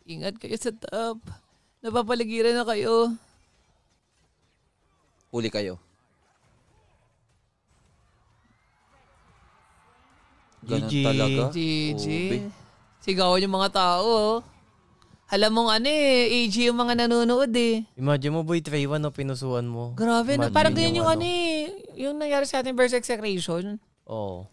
Ingat kayo sa top. Napapaligiran na kayo. Huli kayo. Ganun talaga. GG. Sigawan yung mga tao. Alam mong AG yung mga nanonood eh. Imagine mo boy, 3-1 o pinusuan mo. Grabe, parang ganyan yung yung nangyari sa ating versus Execration. Oo.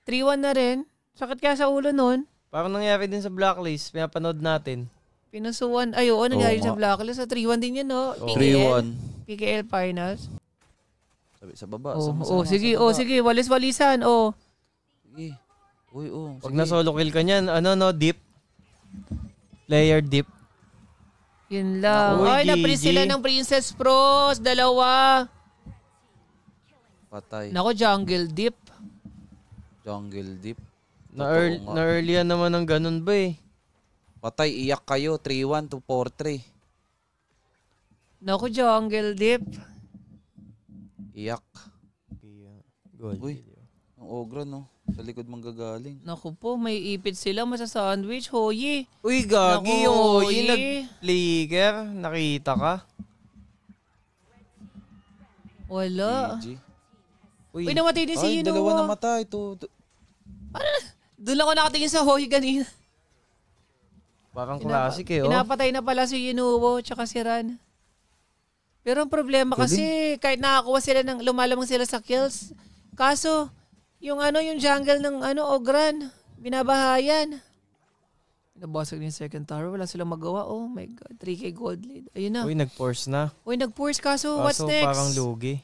3-1 na rin. Sakit kaya sa ulo nun. Parang nangyari din sa Blacklist, pinapanood natin. Pinusuan, nangyari sa Blacklist. Sa 3-1 din yun, no? 3-1. PKL Finals. Sabi sa baba. Sige, sige, walis-walisan, Sige. Uy, pag na solo kill ka niyan, deep. Player deep. Yun lang. Ay, na-freeze sila ng Princess Pros. 2. Patay. Nako, jungle deep. Jungle deep. Na-earlyan naman ng ganun ba eh. Patay, iyak kayo. 3-1 to 4-3. Nako, jungle deep. Iyak. Gold. Uy, ang ogro no. Sa likod manggagaling. Naku po, may ipit sila masa-sandwich. Hoyi. Uy, gagi yung Hoyi nag-flicker. Nakita ka? Wala. GG. Uy, namatay din si Yunuwa. 2 namatay. Doon lang ako nakatingin sa Hoyi kanina. Parang classic eh. Pinapatay na pala si Yunuwa tsaka si Ran. Pero ang problema kasi, kahit nakakuha sila lumalamang sila sa kills. Kaso, yung jungle ng Ogran, binabahayan. Nabasag din yung second tower, wala silang magawa. Oh my God, 3k gold lead. Ayun na. Uy, nag-force na. Uy, nag-force kaso what's next? Parang lugi.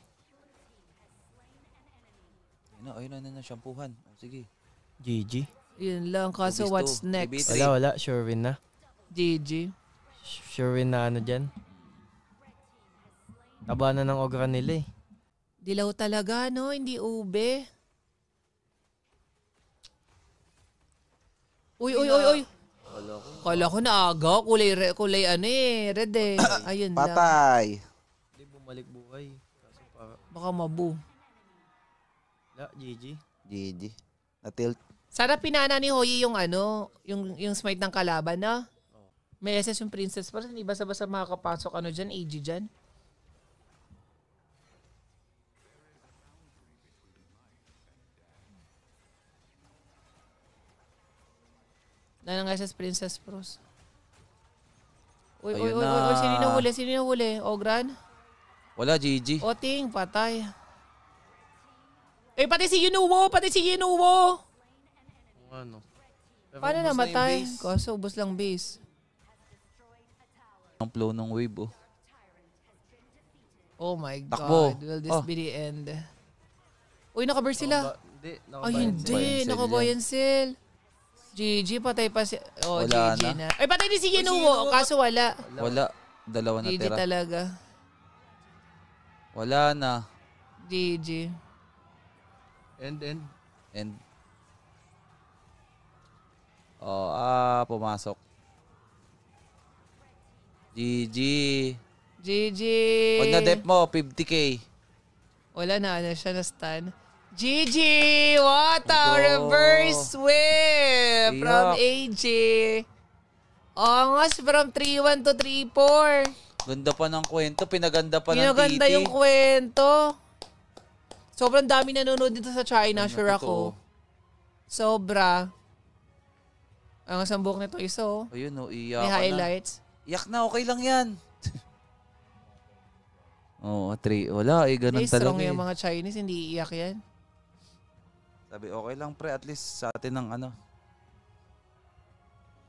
Ayun na, shampoohan. Sige. GG. Yun lang, kaso what's next? Wala, sure win na. GG. Sure win na dyan. Taba na ng Ogran nila eh. Dilaw talaga, no? Hindi ube. Uy. Kala ko naaga. Kulay red eh. Ayun lang. Patay. Hindi bumalik buhay. Baka mabu. GG. GG. Na-tilt. Sana pinana ni Hoyi yung yung smite ng kalaban na. May SS yung princess pa. Hindi basta-basta makakapasok dyan, AG dyan. Na ng SS Princess Pros. Uy, sino na huli? Ogran? Wala, GG. Oting, patay. Pati si Yunuwo! Paano namatay? Kaso ubos lang base. Ang flow ng wave, Oh my Takbo. God. Will this be the end? Uy, nakaburst sila. Hindi. Nakabayan sila. GG, patay pa si... Wala GG na. Ay, patay din si Yunuwo. Kaso wala. Wala. 2 na GG tira. talaga. Wala na. GG. End. Pumasok. GG. Pag na-dep mo, 50k. Wala na, siya na stun. GG! What a reverse whip from AJ. Angas from 3-1 to 3-4. Ganda pa ng kwento. Pinaganda pa ng Pinaganda titi. yung kwento. Sobrang dami nanonood dito sa China, sure ako. Sobra. Ang sambok nito isa, Ayun, iyak may highlights. Iyak na, okay lang yan. 3. Wala, ganun talaga. Strong yung mga Chinese, hindi iiyak yan. Sabi, okay lang pre, at least sa atin ng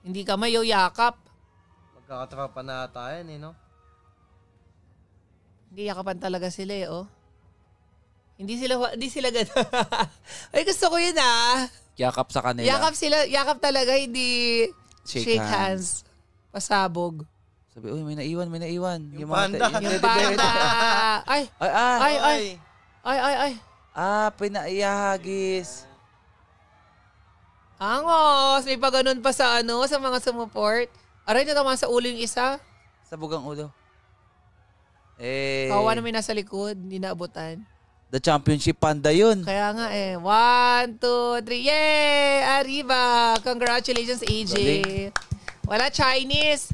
Hindi ka mayo yakap. Magkakatrapa na ata yan no? Hindi yakapan talaga sila Hindi sila gano'n. Ay, gusto ko yun Yakap sa kanila. Yakap talaga, hindi shake hands. Pasabog. Sabi, may naiwan. Yung panda. Yung panda. Ay. Pinaiyahagis. Angos, may pa ganun pa sa sa mga sumuport. Aray, natama sa ulo yung isa. Sa bugang ulo. Kawa na may nasa likod, hindi naabutan. The championship panda yun. Kaya nga 1, 2, 3, yay! Arriba! Congratulations, AJ. Wala Chinese.